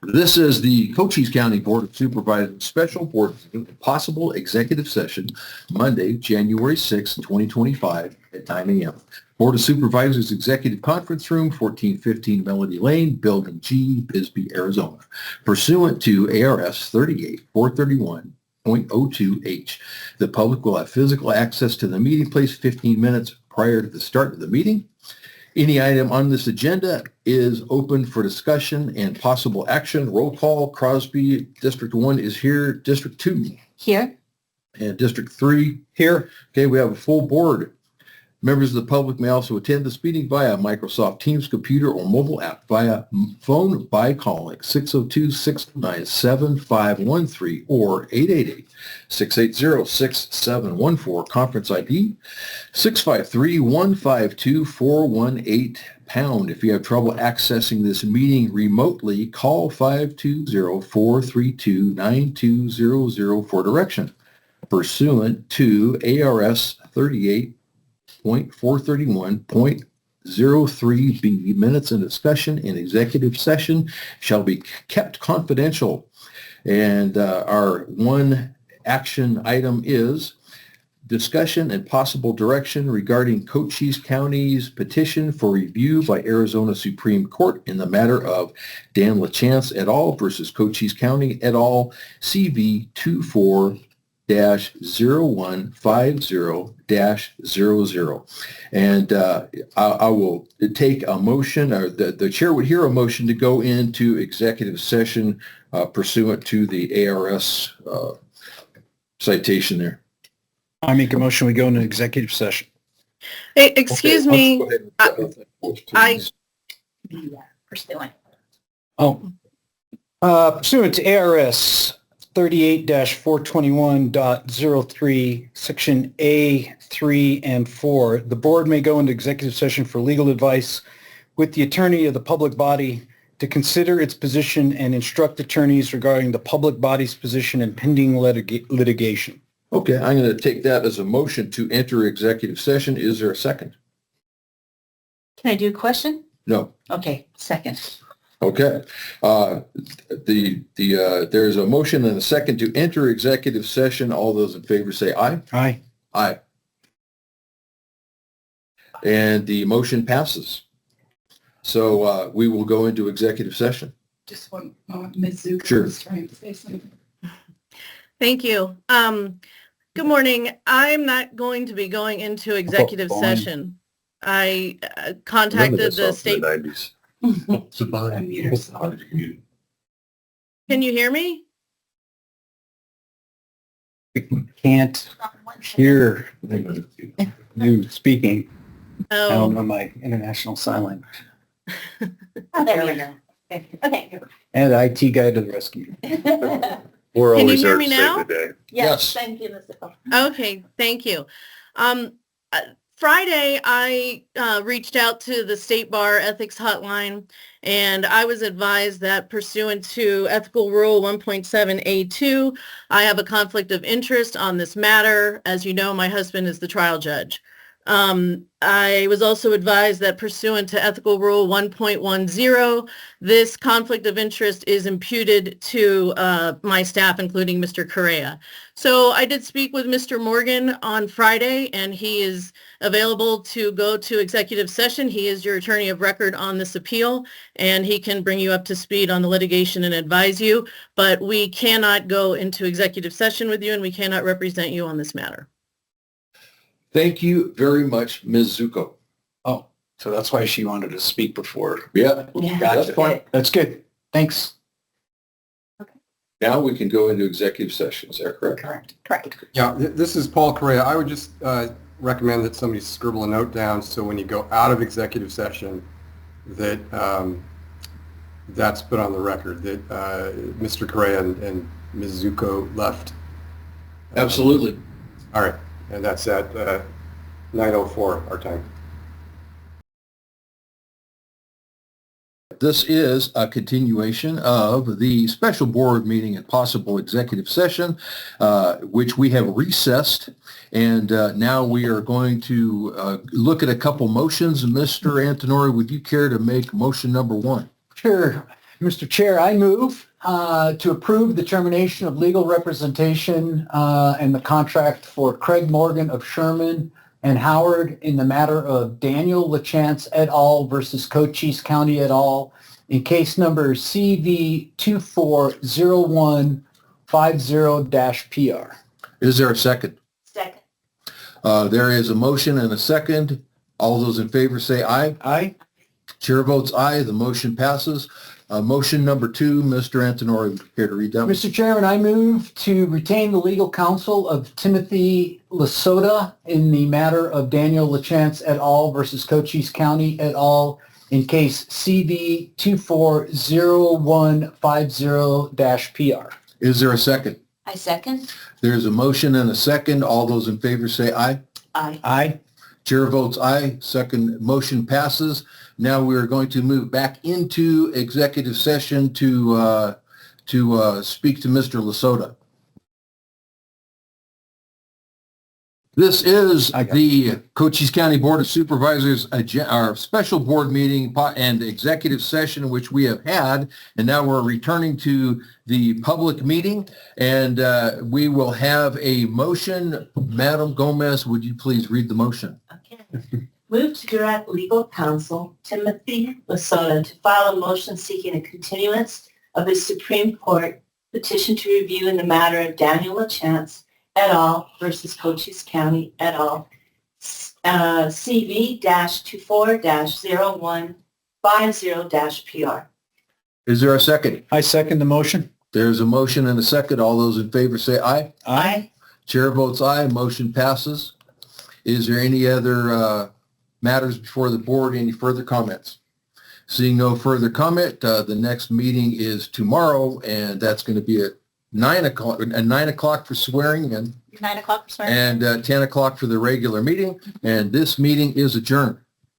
This is the Cochise County Board of Supervisors Special Board meeting, possible executive session, Monday, January 6, 2025 at 9 a.m. Board of Supervisors Executive Conference Room, 1415 Melody Lane, Building G, Bisbee, Arizona. Pursuant to ARS 38-431.02H, the public will have physical access to the meeting place 15 minutes prior to the start of the meeting. Any item on this agenda is open for discussion and possible action. Roll call. Crosby, District 1 is here. District 2. Here. And District 3 here. Okay, we have a full board. Members of the public may also attend this meeting via Microsoft Teams computer or mobile app via phone by calling 602-609-7513 or 888-680-6714. Conference ID 653-152-418 #. If you have trouble accessing this meeting remotely, call 520-432-9200 for direction. Pursuant to ARS 38.431.03B, minutes and discussion in executive session shall be kept confidential. And our one action item is discussion and possible direction regarding Cochise County's petition for review by Arizona Supreme Court in the matter of Dan LaChance et al. Versus Cochise County et al. CV 24-0150-00. And I will take a motion, or the chair would hear a motion to go into executive session pursuant to the ARS citation there. I make a motion, we go into executive session. Hey, excuse me. Pursuant to ARS 38-421.03, Section A, 3, and 4, the board may go into executive session for legal advice with the attorney of the public body to consider its position and instruct attorneys regarding the public body's position in pending litigation. Okay, I'm going to take that as a motion to enter executive session. Is there a second? Can I do a question? No. Okay, second. Okay. There's a motion and a second to enter executive session. All those in favor say aye. Aye. Aye. And the motion passes. So we will go into executive session. Just one moment, Ms. Zucker Sure. was trying to say something. Thank you. Good morning. I'm not going to be going into executive fine. session. I contacted the state. 90s. Unmute yourself. Can you hear me? Can't hear you speaking. I don't Oh, know my international sign language. oh, there we go. Okay. And IT guy to the rescue. We're Can you always hear there me to now? save the day. Yes, thank you, Mr. Okay, thank you. Friday, I reached out to the State Bar Ethics Hotline, and I was advised that pursuant to Ethical Rule 1.7A2, I have a conflict of interest on this matter. As you know, my husband is the trial judge. I was also advised that pursuant to Ethical Rule 1.10, this conflict of interest is imputed to my staff, including Mr. Correa. So I did speak with Mr. Morgan on Friday, and he is available to go to executive session. He is your attorney of record on this appeal, and he can bring you up to speed on the litigation and advise you. But we cannot go into executive session with you, and we cannot represent you on this matter. Thank you very much, Ms. Zuko. Oh, so that's why she wanted to speak before. Yeah, Yeah. that's fine. That's good. Thanks. Now we can go into executive session. Is that correct? Correct. Yeah, this is Paul Correa. I would just recommend that somebody scribble a note down so when you go out of executive session that that's put on the record, that Mr. Correa and Ms. Zuko left. Absolutely. All right, and that's at 9:04 our time. This is a continuation of the special board meeting and possible executive session, which we have recessed. And now we are going to look at a couple motions. Mr. Antonori, would you care to make motion number one? Sure. Mr. Chair, I move to approve the termination of legal representation and the contract for Craig Morgan of Sherman and Howard in the matter of Daniel LaChance et al. Versus Cochise County et al. In case number CV 240150-PR. Is there a second? Second. There is a motion and a second. All those in favor say aye. Aye. Chair votes aye. The motion passes. Motion number 2, Mr. Antonori, care to read that? Mr. Chairman, I move to retain the legal counsel of Timothy Lasota in the matter of Daniel LaChance et al. Versus Cochise County et al. In case CV 240150-PR. Is there a second? I second. There's a motion and a second. All those in favor say aye. Aye. Aye. Chair votes aye. Second motion passes. Now we are going to move back into executive session to speak to Mr. Lasota. This is the Cochise County Board of Supervisors, our special board meeting and executive session, which we have had, and now we're returning to the public meeting, and we will have a motion. Madam Gomez, would you please read the motion? Okay. Move to direct legal counsel Timothy Lasota to file a motion seeking a continuance of his Supreme Court petition to review in the matter of Daniel LaChance et al. Versus Cochise County et al. CV-24-0150-PR. Is there a second? I second the motion. There's a motion and a second. All those in favor say aye. Aye. Chair votes aye. Motion passes. Is there any other matters before the board? Any further comments? Seeing no further comment, the next meeting is tomorrow, and that's going to be at 9 o'clock for swearing in, 9 o'clock, sorry. and 10 o'clock for the regular meeting, and this meeting is adjourned.